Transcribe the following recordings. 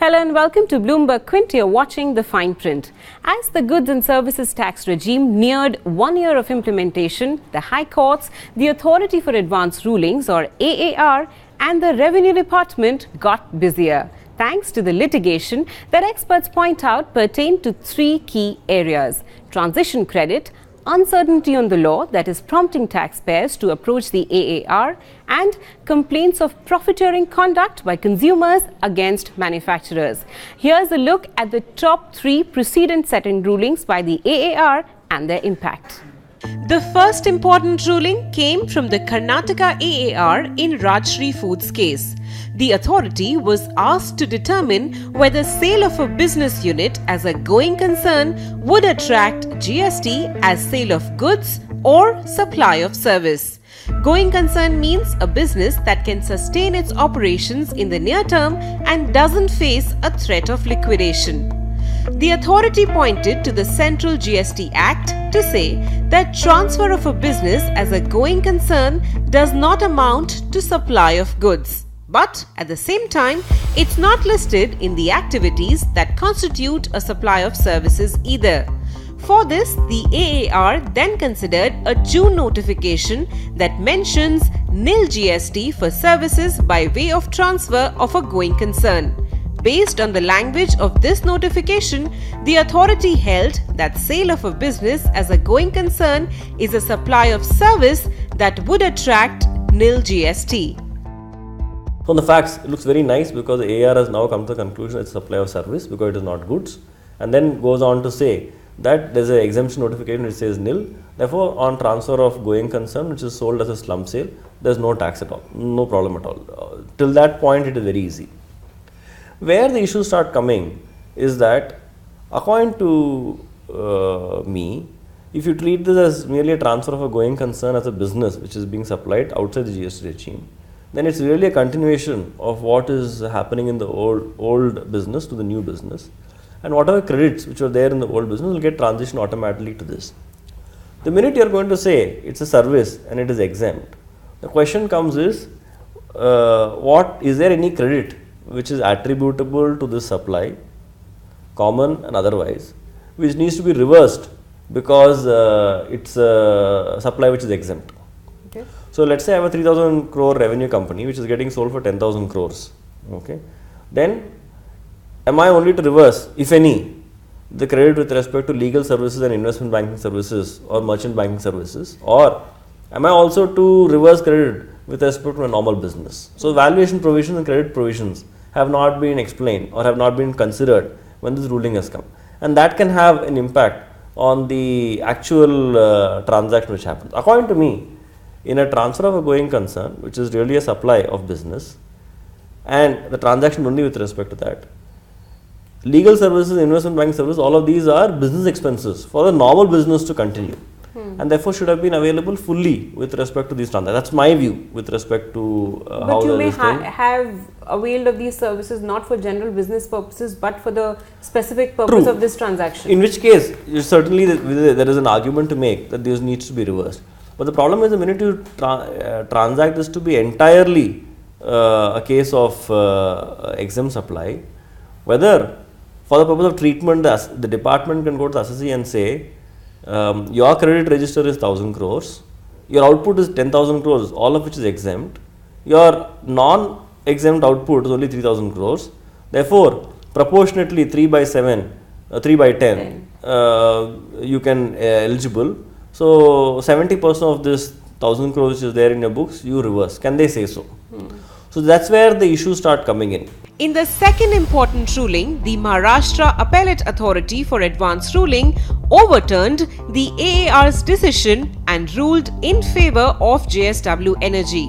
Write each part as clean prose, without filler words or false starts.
Hello and welcome to Bloomberg Quint. You're watching The Fine Print. As the goods and services tax regime neared 1 year of implementation, the High Courts, the Authority for Advanced Rulings or AAR and the Revenue Department got busier, thanks to the litigation that experts point out pertain to three key areas: transition credit, uncertainty on the law that is prompting taxpayers to approach the AAR, and complaints of profiteering conduct by consumers against manufacturers. Here's a look at the top three precedent-setting rulings by the AAR and their impact. The first important ruling came from the Karnataka AAR in Rajshri Foods case. The authority was asked to determine whether sale of a business unit as a going concern would attract GST as sale of goods or supply of service. Going concern means a business that can sustain its operations in the near term and doesn't face a threat of liquidation. The authority pointed to the Central GST Act to say that transfer of a business as a going concern does not amount to supply of goods. But at the same time, it's not listed in the activities that constitute a supply of services either. For this, the AAR then considered a June notification that mentions nil GST for services by way of transfer of a going concern. Based on the language of this notification, the authority held that sale of a business as a going concern is a supply of service that would attract nil GST. From the facts, it looks very nice because the AAR has now come to the conclusion it's supply of service because it is not goods, and then goes on to say that there is an exemption notification which says nil. Therefore, on transfer of going concern which is sold as a slump sale, there is no tax at all, no problem at all. Till that point, it is very easy. Where the issues start coming is that, according to me, if you treat this as merely a transfer of a going concern as a business which is being supplied outside the GST regime, then it's really a continuation of what is happening in the old business to the new business, and whatever credits which are there in the old business will get transitioned automatically to this. The minute you are going to say it's a service and it is exempt, the question comes is, what is there any credit which is attributable to this supply, common and otherwise, which needs to be reversed because it's a supply which is exempt. Okay. So let's say I have a 3,000 crore revenue company which is getting sold for 10,000 crores. Okay. Then am I only to reverse, if any, the credit with respect to legal services and investment banking services or merchant banking services, or am I also to reverse credit with respect to a normal business? So valuation provisions and credit provisions have not been explained or have not been considered when this ruling has come, and that can have an impact on the actual transaction which happens. According to me, in a transfer of a going concern, which is really a supply of business, and the transaction only with respect to that, legal services, investment banking services, all of these are business expenses for the normal business to continue, and therefore should have been available fully with respect to these transactions. That's my view with respect to how But you may have availed of these services not for general business purposes but for the specific purpose of this transaction. In which case, certainly there is an argument to make that this needs to be reversed. But the problem is the minute you transact this to be entirely a case of exempt supply, whether for the purpose of treatment the department can go to the assessee and say your credit register is 1,000 crores, your output is 10,000 crores, all of which is exempt, your non-exempt output is only 3,000 crores, therefore proportionately 3 by 7, 3 by 10 you can eligible. So 70% of this 1,000 crores which is there in your books, you reverse. Can they say so? So that's where the issues start coming in. In the second important ruling, the Maharashtra Appellate Authority for Advanced Ruling overturned the AAR's decision and ruled in favor of JSW Energy.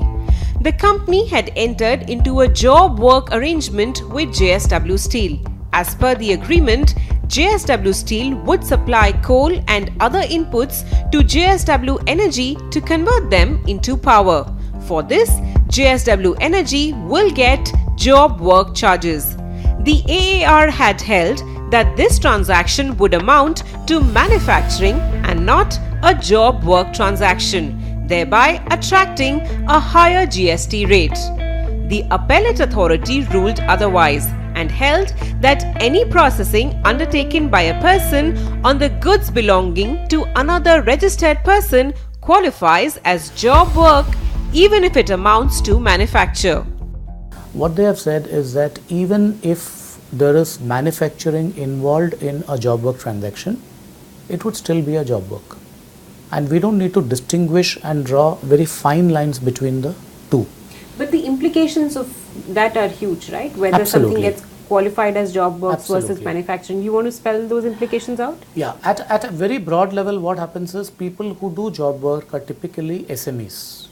The company had entered into a job work arrangement with JSW Steel. As per the agreement, JSW Steel would supply coal and other inputs to JSW Energy to convert them into power. For this, JSW Energy will get job work charges. The AAR had held that this transaction would amount to manufacturing and not a job work transaction, thereby attracting a higher GST rate. The appellate authority ruled otherwise and held that any processing undertaken by a person on the goods belonging to another registered person qualifies as job work even if it amounts to manufacture. What they have said is that even if there is manufacturing involved in a job work transaction, it would still be a job work. And we don't need to distinguish and draw very fine lines between the two. But the implications of that are huge, right? Whether Absolutely. something gets qualified as job works versus Absolutely. manufacturing. You want to spell those implications out? Yeah, at a very broad level, what happens is people who do job work are typically SMEs.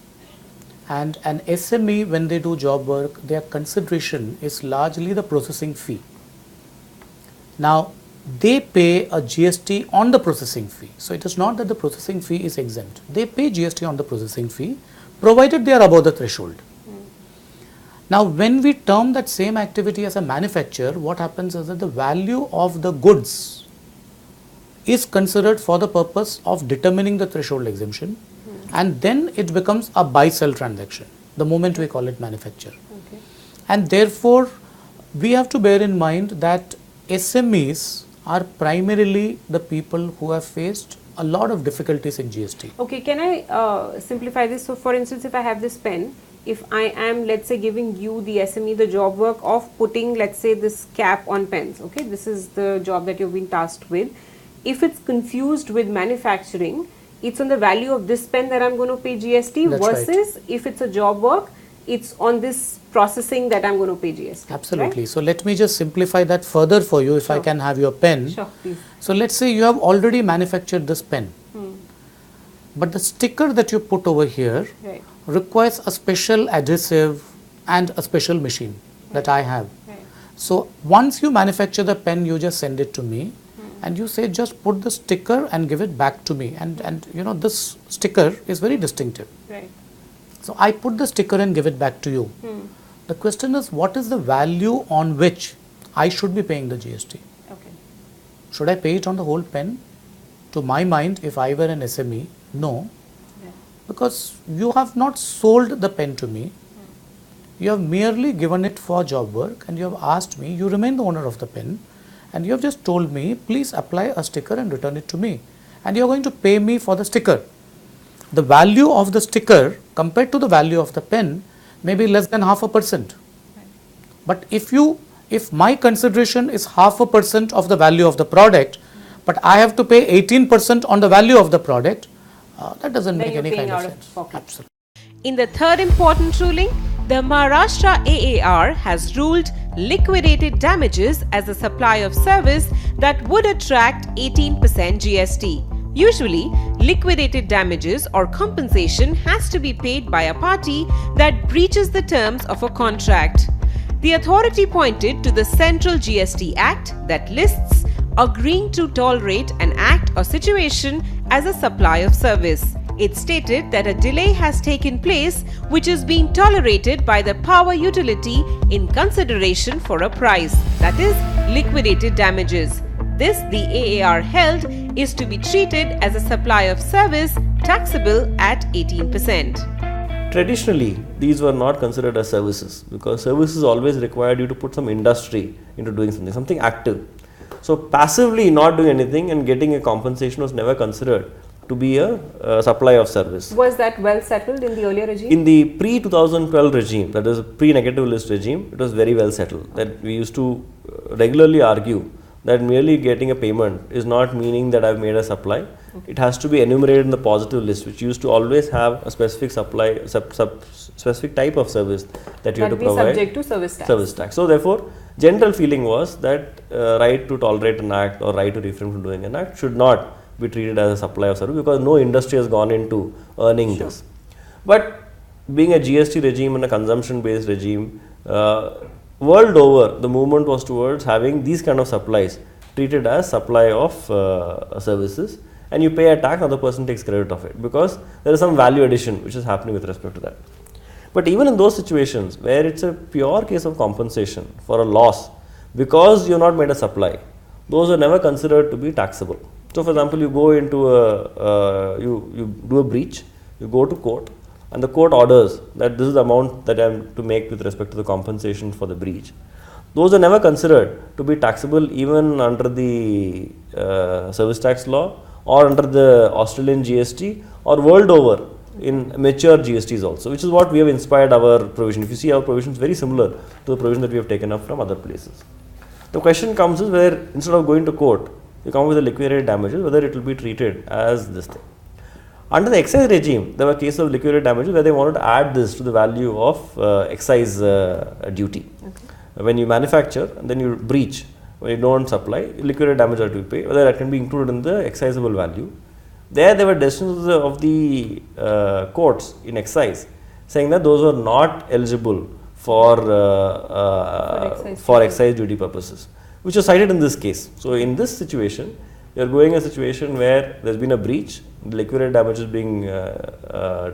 And an SME, when they do job work, their consideration is largely the processing fee. Now, they pay a GST on the processing fee. So, it is not that the processing fee is exempt. They pay GST on the processing fee, provided they are above the threshold. Now, when we term that same activity as a manufacture, what happens is that the value of the goods is considered for the purpose of determining the threshold exemption, and then it becomes a buy-sell transaction the moment we call it manufacture. Okay. And therefore, we have to bear in mind that SMEs are primarily the people who have faced a lot of difficulties in GST. Okay, can I simplify this? So, for instance, if I have this pen, if I am, let's say, giving you, the SME, the job work of putting, let's say, this cap on pens, okay, this is the job that you've been tasked with. If it's confused with manufacturing, it's on the value of this pen that I'm going to pay GST. That's versus right. if it's a job work, it's on this processing that I'm going to pay GST. Absolutely. Right? So, let me just simplify that further for you if I Sure. can have your pen. Sure, please. So, let's say you have already manufactured this pen, but the sticker that you put over here Right. requires a special adhesive and a special machine that I have. Right. So, once you manufacture the pen, you just send it to me and you say just put the sticker and give it back to me, and you know this sticker is very distinctive. Right. So, I put the sticker and give it back to you. The question is, what is the value on which I should be paying the GST? Okay. Should I pay it on the whole pen? To my mind, if I were an SME, no, because you have not sold the pen to me. You have merely given it for job work, and you have asked me, you remain the owner of the pen, and you have just told me, please apply a sticker and return it to me, and you are going to pay me for the sticker. The value of the sticker compared to the value of the pen may be less than 0.5%. But if my consideration is 0.5% of the value of the product, but I have to pay 18% on the value of the product, that doesn't Then make you're any paying kind of out of sense. pocket. Absolutely. In the third important ruling, the Maharashtra AAR has ruled liquidated damages as a supply of service that would attract 18% GST. Usually, liquidated damages or compensation has to be paid by a party that breaches the terms of a contract. The authority pointed to the Central GST Act that lists agreeing to tolerate an act or situation as a supply of service. It stated that a delay has taken place which is being tolerated by the power utility in consideration for a price, that is, liquidated damages. This, the AAR held, is to be treated as a supply of service taxable at 18%. Traditionally, these were not considered as services because services always required you to put some industry into doing something active. So, passively not doing anything and getting a compensation was never considered to be a supply of service. Was that well settled in the earlier regime? In the pre-2012 regime, that is pre-negative list regime, it was very well settled. That we used to regularly argue that merely getting a payment is not meaning that I've made a supply. Okay. It has to be enumerated in the positive list, which used to always have a specific supply, specific type of service that you have to provide. Subject to service tax. Service tax. So therefore, general feeling was that right to tolerate an act or right to refrain from doing an act should not be treated as a supply of service because no industry has gone into earning this. But being a GST regime and a consumption based regime, world over the movement was towards having these kind of supplies treated as supply of services, and you pay a tax, another person takes credit of it because there is some value addition which is happening with respect to that. But even in those situations where it's a pure case of compensation for a loss because you have not made a supply, those are never considered to be taxable. So, for example, you go into you do a breach, you go to court, and the court orders that this is the amount that I am to make with respect to the compensation for the breach. those are never considered to be taxable even under the service tax law or under the Australian GST or world over in mature GSTs also, which is what we have inspired our provision. If you see, our provision is very similar to the provision that we have taken up from other places. The question comes is where instead of going to court, you come with the liquidated damages, whether it will be treated as this thing. Under the excise regime, there were cases of liquidated damages where they wanted to add this to the value of excise duty. Okay. When you manufacture and then you breach, when you don't supply, liquidated damages are to be paid, whether that can be included in the excisable value. There were decisions of the courts in excise saying that those were not eligible for excise duty purposes, which was cited in this case. So, in this situation, you are going a situation where there has been a breach, the liquidated damage is being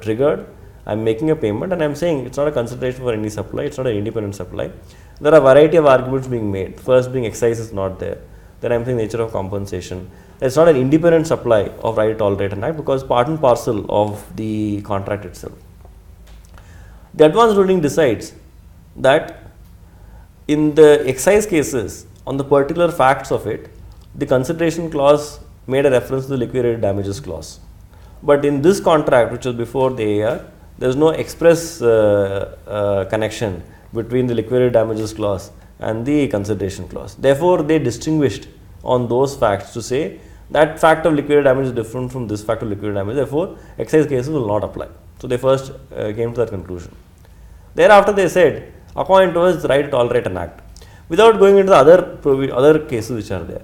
triggered, I am making a payment and I am saying it is not a consideration for any supply, it is not an independent supply. There are a variety of arguments being made. First being excise is not there, then I am saying nature of compensation. It is not an independent supply of right, tolerate and act because part and parcel of the contract itself. The advanced ruling decides that in the excise cases, on the particular facts of it, the consideration clause made a reference to the liquidated damages clause. But in this contract, which was before the AAR, there is no express connection between the liquidated damages clause and the consideration clause. Therefore, they distinguished on those facts to say that fact of liquidated damage is different from this fact of liquidated damage. Therefore, excise cases will not apply. So, they first came to that conclusion. Thereafter, they said, according to us, right, tolerate and act, without going into the other cases which are there.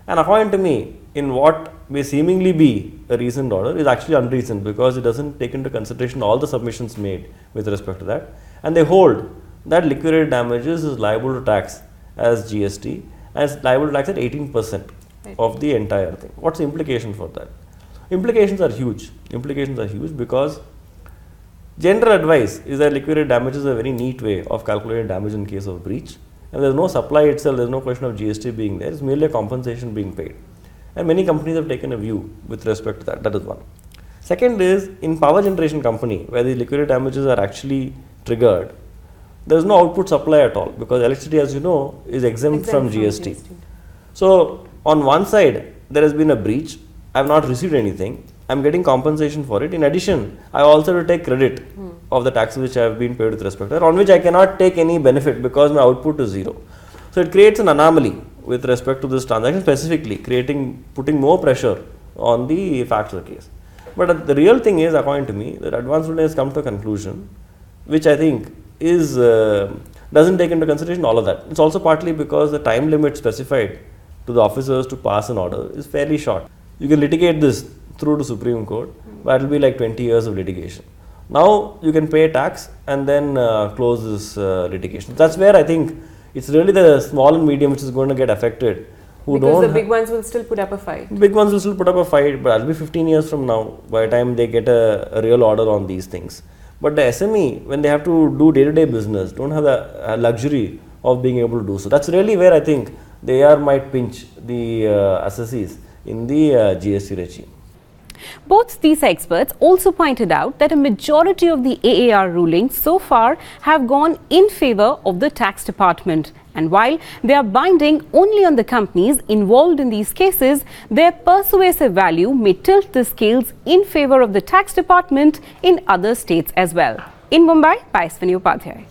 And according to me, in what may seemingly be a reasoned order is actually unreasoned because it does not take into consideration all the submissions made with respect to that. And they hold that liquidated damages is liable to tax as GST and is liable to tax at 18% of the entire thing. What is the implication for that? Implications are huge. Implications are huge because general advice is that liquidated damages is a very neat way of calculating damage in case of breach. And there is no supply itself, there is no question of GST being there, it is merely a compensation being paid. And many companies have taken a view with respect to that, that is one. Second is, in power generation company, where the liquidated damages are actually triggered, there is no output supply at all, because electricity, as you know, is exempt from GST. So, on one side, there has been a breach, I have not received anything, I am getting compensation for it. In addition, I also have to take credit of the taxes which have been paid with respect to that, on which I cannot take any benefit because my output is zero. So, it creates an anomaly with respect to this transaction, specifically putting more pressure on the facts of the case. But the real thing is, according to me, that advanced ruling has come to a conclusion which I think is doesn't take into consideration all of that. It is also partly because the time limit specified to the officers to pass an order is fairly short. You can litigate this through to Supreme Court, but it will be like 20 years of litigation. Now you can pay tax and then close this litigation. That's where I think it's really the small and medium which is going to get affected. Because the big ones will still put up a fight. Big ones will still put up a fight, but that'll be 15 years from now by the time they get a real order on these things. But the SME, when they have to do day-to-day business, don't have the luxury of being able to do so. That's really where I think the AR might pinch the assessees in the GST regime. Both these experts also pointed out that a majority of the AAR rulings so far have gone in favor of the tax department. And while they are binding only on the companies involved in these cases, their persuasive value may tilt the scales in favor of the tax department in other states as well. In Mumbai, by Aswini Upadhyay.